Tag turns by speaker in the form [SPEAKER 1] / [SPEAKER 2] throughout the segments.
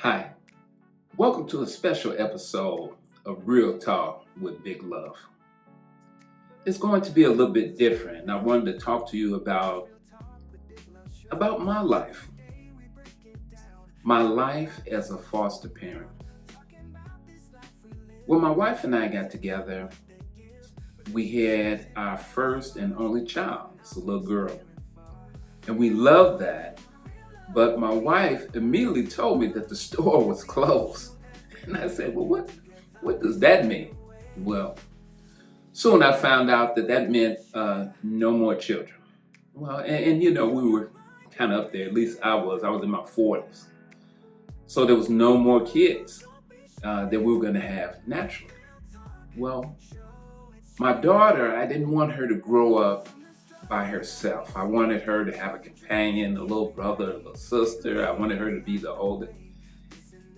[SPEAKER 1] Hi, welcome to a special episode of Real Talk with Big Love. It's going to be a little bit different, and I wanted to talk to you about my life as a foster parent. When my wife and I got together, we had our first and only child. It's a little girl, and we loved that. But my wife immediately told me that the store was closed, and I said, "Well, what does that mean?" Well, soon I found out that meant no more children. Well, we were kind of up there, at least I was. I was in my 40s. So there was no more kids that we were going to have naturally. Well, my daughter, I didn't want her to grow up by herself. I wanted her to have a companion, a little brother, a little sister. I wanted her to be the oldest.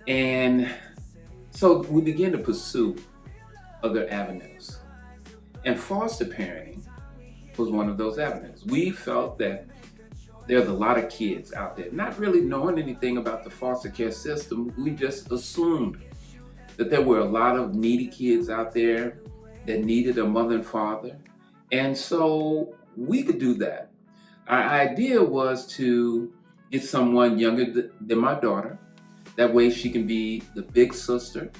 [SPEAKER 1] And so we began to pursue other avenues. And foster parenting was one of those avenues. We felt that there's a lot of kids out there, not really knowing anything about the foster care system. We just assumed that there were a lot of needy kids out there that needed a mother and father. And so we could do that. Our idea was to get someone younger than my daughter. That way she can be the big sister,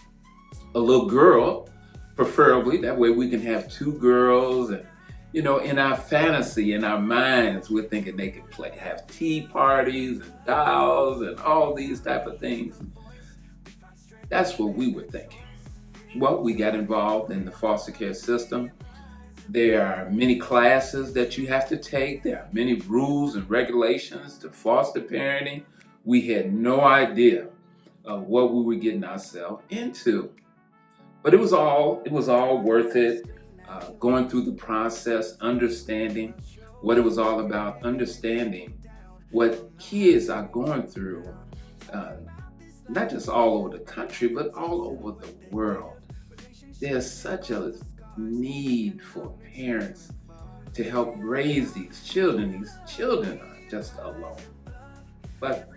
[SPEAKER 1] a little girl, preferably. That way we can have two girls. And, in our fantasy, in our minds, we're thinking they could have tea parties and dolls and all these type of things. That's what we were thinking. Well, we got involved in the foster care system. There are many classes that you have to take. There are many rules and regulations to foster parenting. We had no idea of what we were getting ourselves into. But it was all worth it. Going through the process, understanding what it was all about, understanding what kids are going through, not just all over the country, but all over the world. There's such a need for parents to help raise these children. These children are just alone. But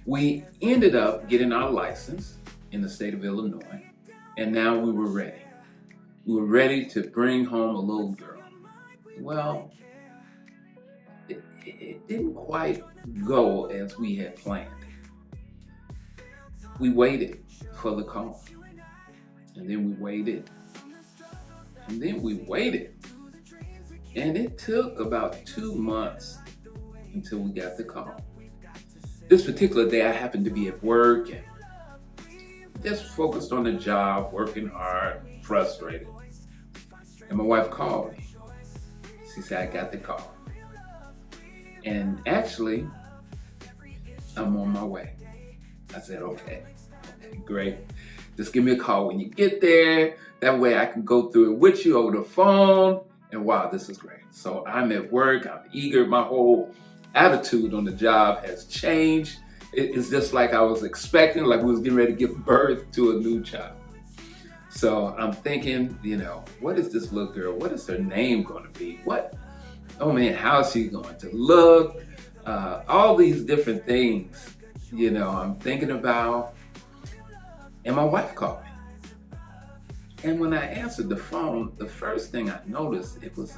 [SPEAKER 1] we ended up getting our license in the state of Illinois, and now we were ready. We were ready to bring home a little girl. Well, it didn't quite go as we had planned. We waited for the call, and then we waited, and then we waited. And it took about 2 months until we got the call. This particular day, I happened to be at work and just focused on the job, working hard, frustrated. And my wife called me. She said, "I got the call. And actually, I'm on my way." I said, okay, great. Just give me a call when you get there. That way I can go through it with you over the phone. And wow, this is great. So I'm at work. I'm eager. My whole attitude on the job has changed. It's just like I was expecting, like we was getting ready to give birth to a new child. So I'm thinking, what is this little girl? What is her name going to be? Oh man, how is she going to look? All these different things, I'm thinking about. And my wife called me. And when I answered the phone, the first thing I noticed, it was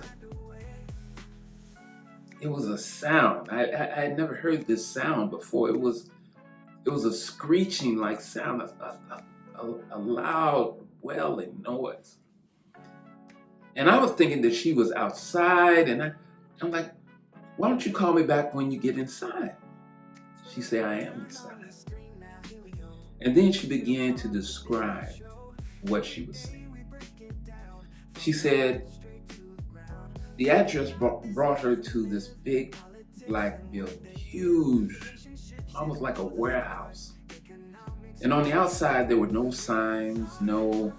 [SPEAKER 1] a sound. I had never heard this sound before. It was a screeching like sound, a loud wailing noise. And I was thinking that she was outside, and I'm like, "Why don't you call me back when you get inside?" She said, "I am inside." And then she began to describe what she was seeing. She said the address brought her to this big black building, huge, almost like a warehouse. And on the outside, there were no signs, no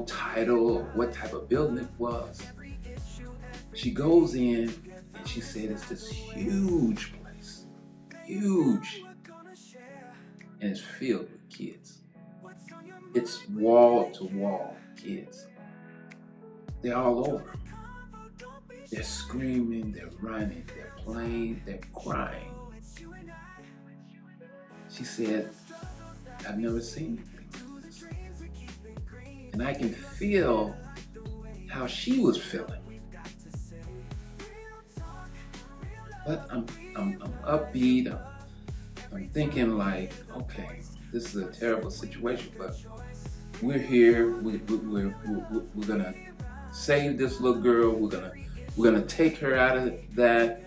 [SPEAKER 1] title of what type of building it was. She goes in and she said it's this huge place, huge, and it's filled with kids. It's wall to wall kids. They're all over. They're screaming, they're running, they're playing, they're crying. She said, I've never seen anything like this. And I can feel how she was feeling. But I'm upbeat. I'm thinking like, okay, this is a terrible situation, but we're here. We're gonna save this little girl. We're gonna take her out of that.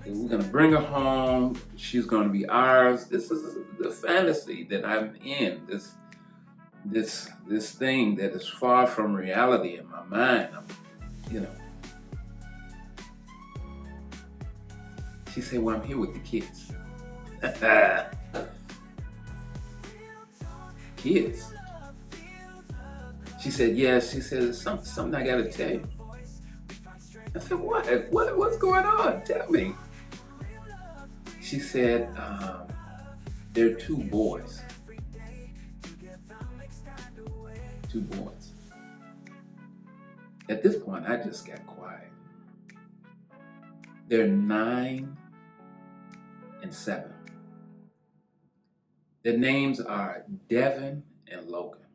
[SPEAKER 1] We're gonna bring her home. She's gonna be ours. This is the fantasy that I'm in. This thing that is far from reality in my mind. You know. She said, "Well, I'm here with the kids." Kids. She said, "Yes." She said, "Something I gotta tell you." I said, "What? What's going on? Tell me." She said, "There are two boys. Two boys." At this point, I just got quiet. They're 9 and 7. Their names are Devin and Logan.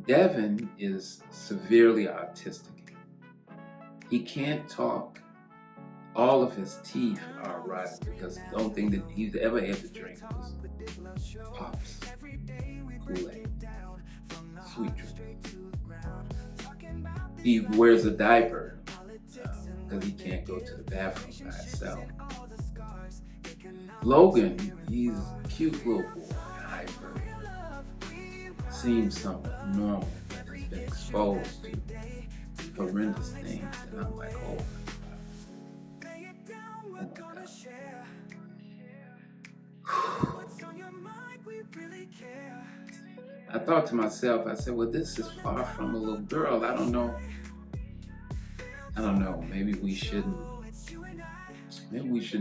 [SPEAKER 1] Devin is severely autistic. He can't talk. All of his teeth are rotten because the only thing that he's ever had to drink was Pops, Kool-Aid, sweet drink. He wears a diaper because he can't go to the bathroom by himself. Logan, he's a cute little boy, hyper, seems somewhat normal, but has been exposed to horrendous things, and I'm like, oh my God. I thought to myself, I said, well, this is far from a little girl. I don't know. Maybe we shouldn't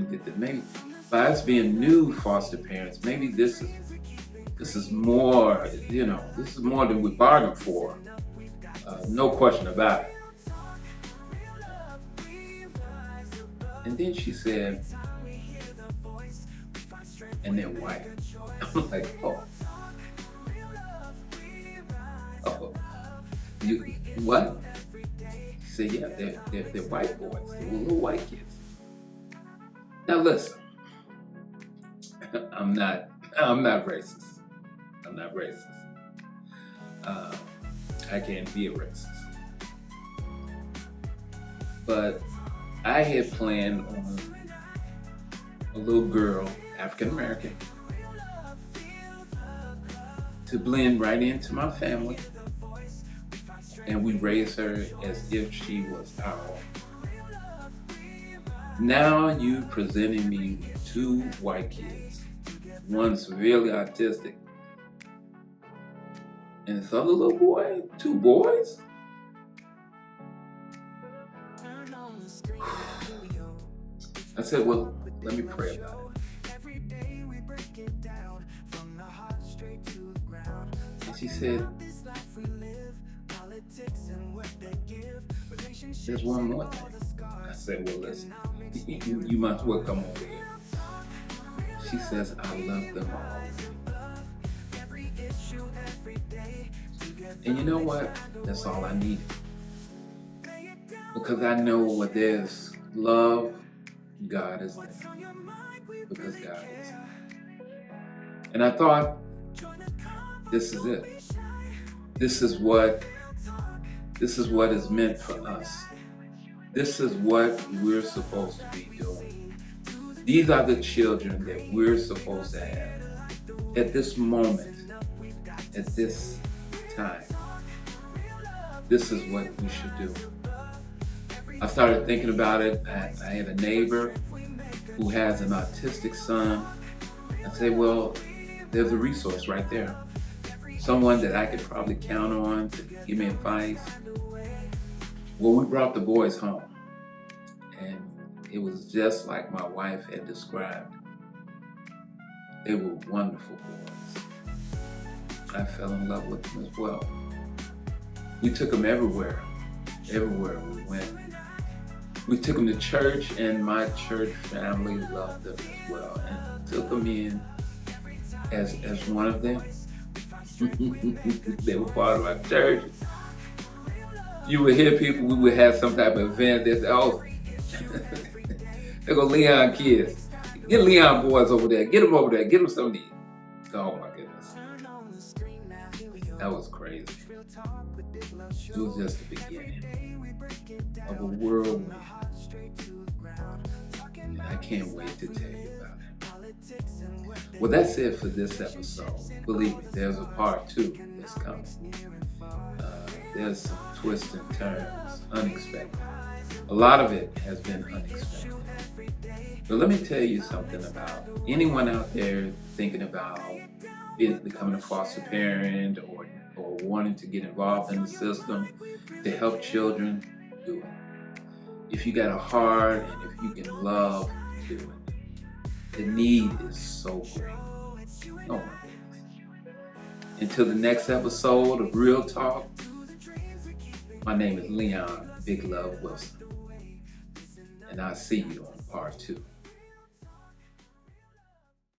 [SPEAKER 1] get this. Maybe by us being new foster parents, maybe this is more, this is more than we bargained for. No question about it. And then she said, and they're white. I'm like, oh, you what? She said, yeah, they're white boys. They're little white kids. Now listen, I'm not racist. I'm not racist. I can't be a racist. But I had planned on a little girl, African American, to blend right into my family, and we raised her as if she was our own. Now you presenting me with two white kids, one severely autistic, and this other little boy, two boys? I said, well, let me pray about it. And she said, there's one more thing. I said, well, listen, you might as well come over here. She says, I love them all. And you know what? That's all I needed. Because I know where there's love, God is there. Because God is there. And I thought, this is it. This is what is meant for us. This is what we're supposed to be doing. These are the children that we're supposed to have at this moment, at this time. This is what we should do. I started thinking about it. I had a neighbor who has an autistic son. I said, well, there's a resource right there. Someone that I could probably count on to give me advice. Well, we brought the boys home, and it was just like my wife had described. They were wonderful boys. I fell in love with them as well. We took them everywhere we went. We took them to church, and my church family loved them as well, and took them in as one of them. They were part of our church. You would hear people, we would have some type of event. They say, oh, there go Leon kids. Get Leon boys over there. Get them over there. Get them some to eat. Oh my goodness. That was crazy. It was just the beginning of a whirlwind. And I can't wait to tell you about it. Well, that's it for this episode. Believe me, there's a part 2 that's coming. There's some twists and turns, unexpected. A lot of it has been unexpected. But let me tell you something about anyone out there thinking about becoming a foster parent or wanting to get involved in the system to help children, do it. If you got a heart and if you can love, do it. The need is so great. Oh my goodness. Until the next episode of Real Talk, my name is Leon Big Love Wilson, and I'll see you on part 2.